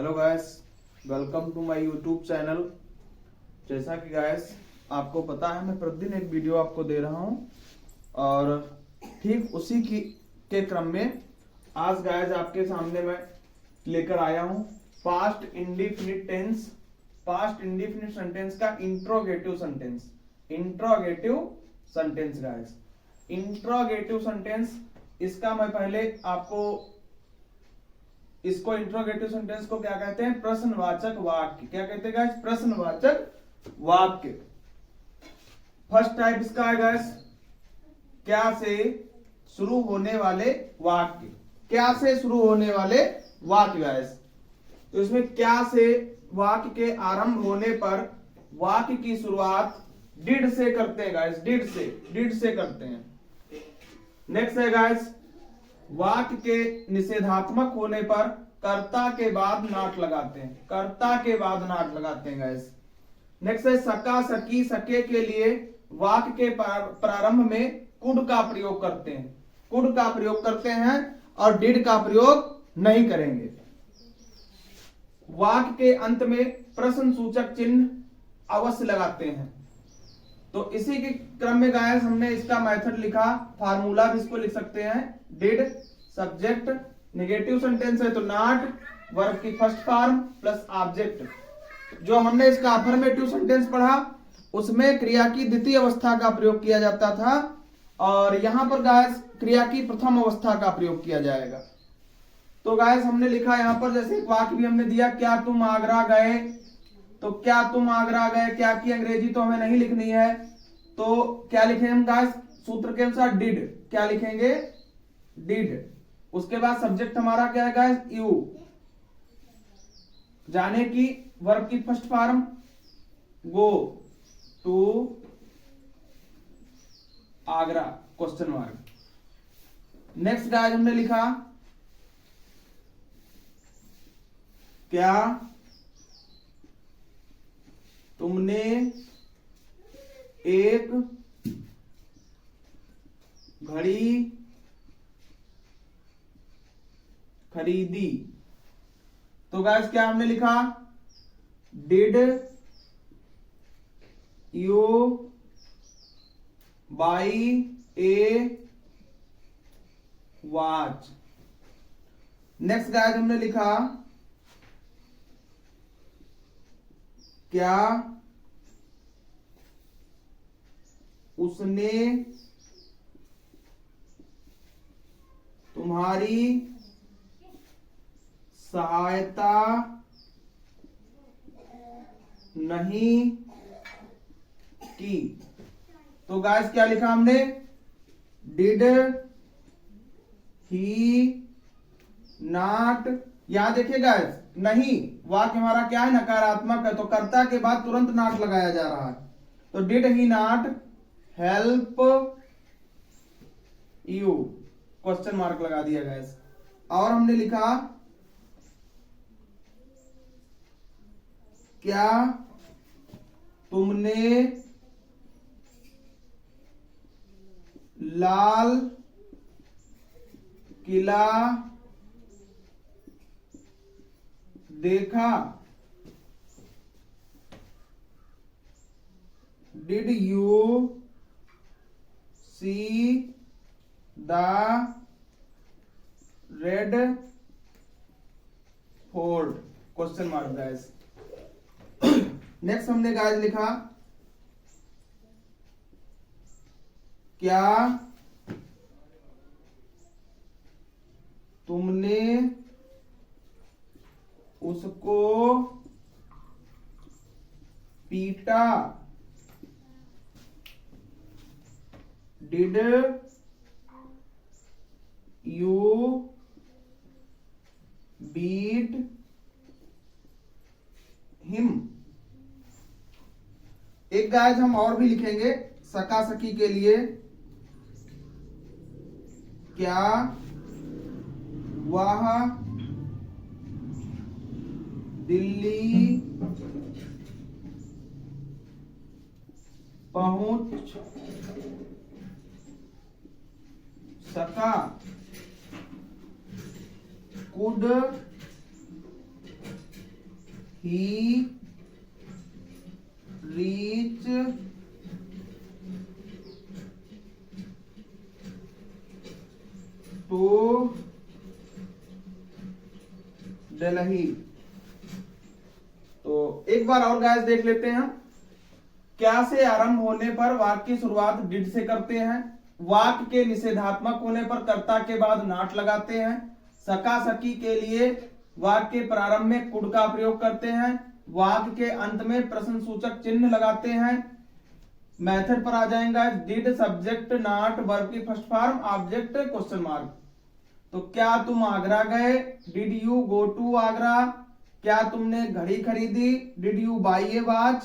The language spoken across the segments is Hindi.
Hello guys, welcome to my YouTube channel. जैसा कि गाइस आपको पता है, मैं प्रतिदिन एक वीडियो आपको दे रहा हूं और ठीक उसी की के क्रम में आज गाइस आपके सामने मैं लेकर आया हूं पास्ट इंडेफिनिट सेंटेंस का interrogative sentence guys. Interrogative sentence इसका मैं पहले आपको इसको इंट्रोगेटिव सेंटेंस को क्या कहते हैं? प्रश्नवाचक वाक्य। क्या कहते हैं गाइस? प्रश्नवाचक वाक्य। फर्स्ट टाइप इसका है गाइस क्या से शुरू होने वाले वाक्य। क्या से शुरू होने वाले वाक्य गाइस। तो इसमें क्या से वाक्य के आरंभ होने पर वाक्य की शुरुआत डिड से करते हैं गाइस। डिड से करते हैं। नेक्स्ट है गाइस वाक्य के निषेधात्मक होने पर कर्ता के बाद नॉट लगाते हैं। कर्ता के बाद नॉट लगाते हैं गाइस। नेक्स्ट है सका सकी सके के लिए वाक्य के प्रारंभ में कुड का प्रयोग करते हैं। कुड का प्रयोग करते हैं और डिड का प्रयोग नहीं करेंगे। वाक्य के अंत में प्रश्न सूचक चिन्ह अवश्य लगाते हैं। तो इसी के क्रम में गाइस हमने इसका मेथड लिखा, फार्मूला भी इसको लिख सकते हैं। डिड सब्जेक्ट, नेगेटिव सेंटेंस है तो नॉट, वर्ब की फर्स्ट फॉर्म प्लस ऑब्जेक्ट। जो हमने इसका अफर्मेटिव सेंटेंस पढ़ा उसमें क्रिया की द्वितीय अवस्था का प्रयोग किया जाता था और यहां पर गाइस क्रिया की प्रथम अवस्था का प्रयोग किया जाएगा। तो गाइस हमने लिखा यहां पर, जैसे एक वाक्य भी हमने दिया, क्या तुम आगरा गए। तो क्या तुम आगरा गए, क्या की अंग्रेजी तो हमें नहीं लिखनी है, तो क्या लिखेंगे हम गाइस? सूत्र के अनुसार डिड। क्या लिखेंगे? डिड। उसके बाद सब्जेक्ट हमारा क्या है गाइस? यू। जाने की वर्ब की first form go to Agra question mark. Next guys हमने लिखा क्या तुमने एक घड़ी खरीदी। तो गाइस क्या हमने लिखा? Did you buy a watch. Next guys हमने लिखा क्या उसने तुम्हारी सहायता नहीं की। तो गाइस क्या लिखा हमने? Did he not. यहां देखिए गाइस, नहीं वाक्य हमारा क्या है? नकारात्मक है, तो कर्ता के बाद तुरंत नॉट लगाया जा रहा है। तो did he not help you, question mark लगा दिया गाइस। और हमने लिखा क्या तुमने लाल किला देखा। Did you see the red fort, question mark guys. Next हमने गाइस लिखा क्या तुमने उसको पीटा। Did you beat him. एक गाइस हम और भी लिखेंगे सका सकी के लिए, क्या वह दिल्ली पहुंच सका। Could he reach to Delhi. तो एक बार और गाइस देख लेते हैं हम। क्या से आरंभ होने पर वाक्य की शुरुआत डिड से करते हैं। वाक्य के निषेधात्मक होने पर कर्ता के बाद नॉट लगाते हैं। सका सकी के लिए वाक्य के प्रारंभ में कुड का प्रयोग करते हैं। वाक्य के अंत में प्रश्न सूचक चिन्ह लगाते हैं। मेथड पर आ जाएगा। डिड सब्जेक्ट नॉट वर्ब की first form object question mark. तो क्या तुम आगरा गए, did you go to Agra. क्या तुमने घड़ी खरीदी, did you buy a watch.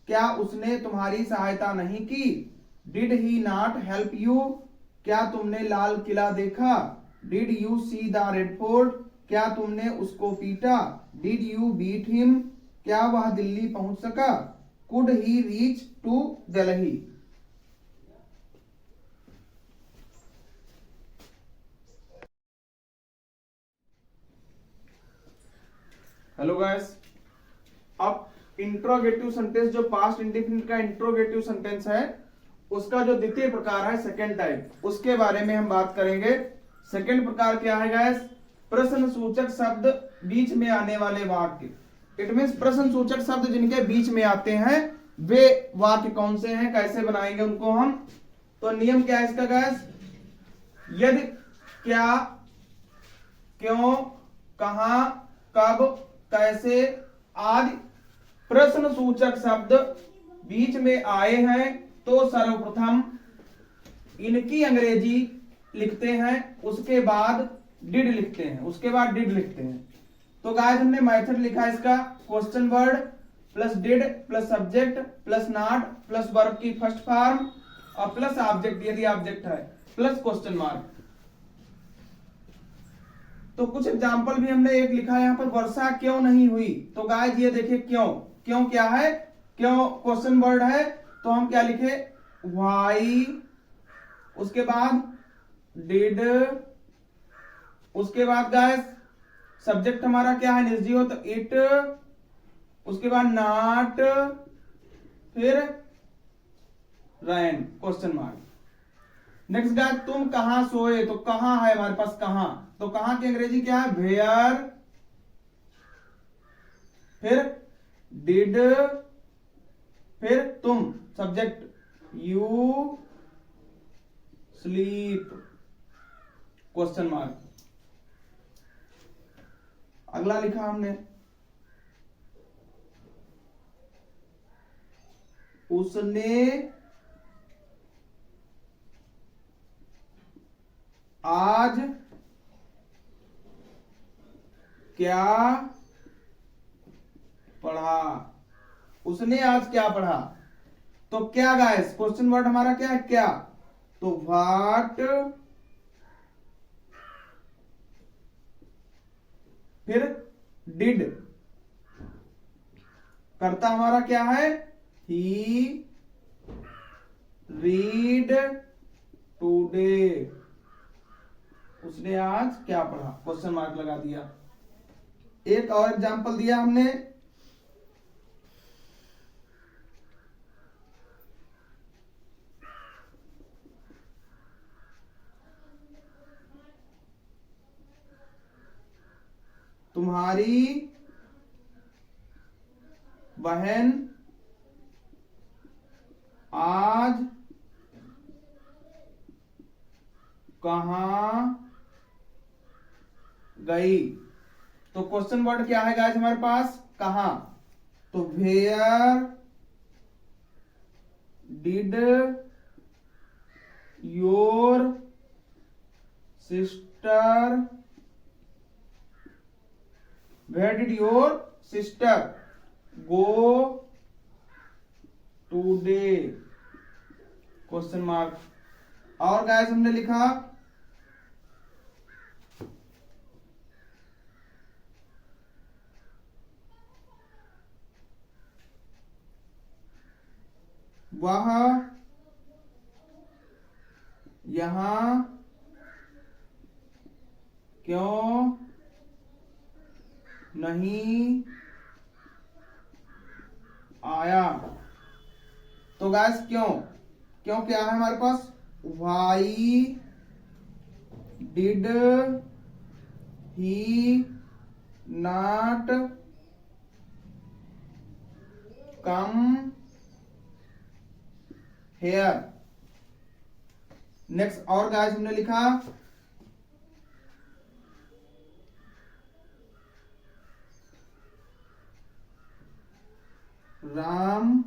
क्या उसने तुम्हारी सहायता नहीं की, did he not help you. क्या तुमने लाल किला देखा, did you see the red fort. क्या तुमने उसको पीटा, डिड यू बीट हिम। क्या वह दिल्ली पहुंच सका, could he reach to Delhi. Hello guys, अब इंट्रोगेटिव सेंटेंस जो पास्ट इंडेफिनिट का इंट्रोगेटिव सेंटेंस है उसका जो द्वितीय प्रकार है सेकंड टाइप, उसके बारे में हम बात करेंगे। सेकंड प्रकार क्या है गाइस, प्रश्न सूचक शब्द बीच में आने वाले वाक्य। इट मींस प्रश्न सूचक शब्द जिनके बीच में आते हैं वे वाक्य कौन से हैं, कैसे बनाएंगे उनको हम। तो नियम क्या है इसका गाइस, यदि, क्या, क्यों, कहां, कब, कैसे आदि प्रश्न सूचक शब्द बीच में आए हैं तो सर्वप्रथम इनकी अंग्रेजी लिखते हैं, उसके बाद डिड लिखते हैं। तो गाइस हमने मेथड लिखा है इसका, question word plus did plus subject plus not plus verb की फर्स्ट फॉर्म और प्लस ऑब्जेक्ट यदि ऑब्जेक्ट है प्लस क्वेश्चन मार्क। तो कुछ एग्जाम्पल भी हमने एक लिखा है यहाँ पर, वर्षा क्यों नहीं हुई। तो गाइस ये देखिए क्यों क्या है, क्यों क्वेश्चन वर्ड है तो हम क्या लिखे, व्हाई, उसके बाद डिड, उसके बाद गाइस सब्जेक्ट हमारा क्या है निर्जीव तो इट, उसके बाद नॉट, फिर रैन क्वेश्चन मार्क। नेक्स्ट गाइस तुम कहां सोए, तो कहां है हमारे पास कहां, तो कहां की अंग्रेजी क्या है वेयर, फिर डिड, फिर तुम subject you sleep question mark. अगला लिखा हमने, उसने आज क्या पढ़ा, उसने आज क्या पढ़ा। तो क्या गाइस क्वेश्चन वर्ड हमारा क्या है क्या, तो व्हाट, फिर डिड, करता हमारा क्या है ही रीड टुडे, उसने आज क्या पढ़ा क्वेश्चन मार्क लगा दिया। एक और एग्जांपल दिया हमने, तुम्हारी बहन आज कहां गई। तो क्वेश्चन वर्ड क्या है गाइस हमारे पास कहां, तो where did your sister, where did your sister go today question mark. और गाइस हमने लिखा वह यहां क्यों नहीं आया। तो गाइस क्यों क्या है हमारे पास, why did he not come here. Next और गाइस हमने लिखा राम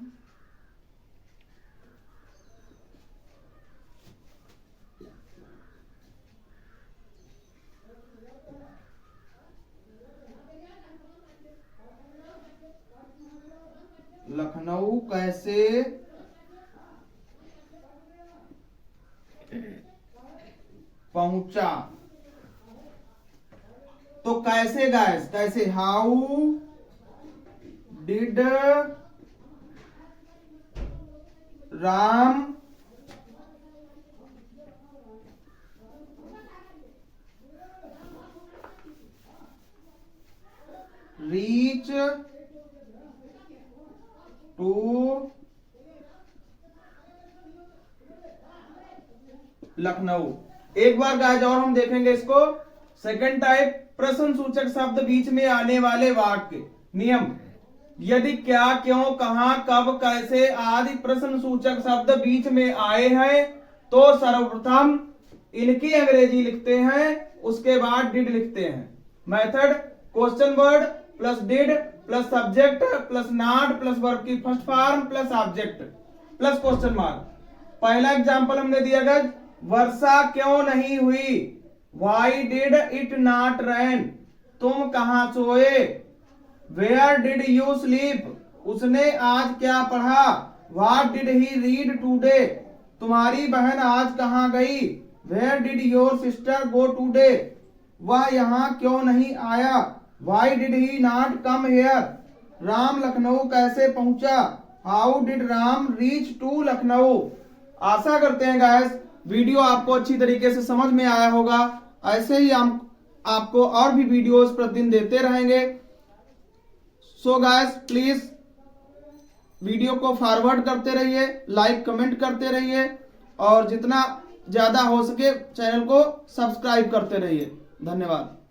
लखनऊ कैसे पहुंचा। तो कैसे गाइस, कैसे, how did Ram reach to Lucknow. एक बार गाइस और हम देखेंगे इसको। सेकंड टाइप, प्रश्न सूचक शब्द बीच में आने वाले वाक्य। नियम, यदि क्या, क्यों, कहां, कब, कैसे आदि प्रश्न सूचक शब्द बीच में आए हैं तो सर्वप्रथम इनकी अंग्रेजी लिखते हैं, उसके बाद डिड लिखते हैं। Method, question word plus did plus subject plus not plus verb की first form plus object plus question mark. पहला एग्जांपल हमने दिया गया, वर्षा क्यों नहीं हुई, why did it not rain, तुम कहां सोए, वेयर डिड यू स्लीप, उसने आज क्या पढ़ा, what did he read today, तुम्हारी बहन आज कहां गई, where did your sister go today, वह यहां क्यों नहीं आया, why did he not come here, Ram Lucknow कैसे पहुंचा, how did Ram reach to Lucknow. आशा करते हैं गाइस वीडियो आपको अच्छी तरीके से समझ में आया होगा। ऐसे ही हम आपको और भी वीडियोस प्रतिदिन देते रहेंगे। सो गाइस प्लीज वीडियो को फॉरवर्ड करते रहिए, लाइक कमेंट करते रहिए और जितना ज्यादा हो सके चैनल को सब्सक्राइब करते रहिए। धन्यवाद।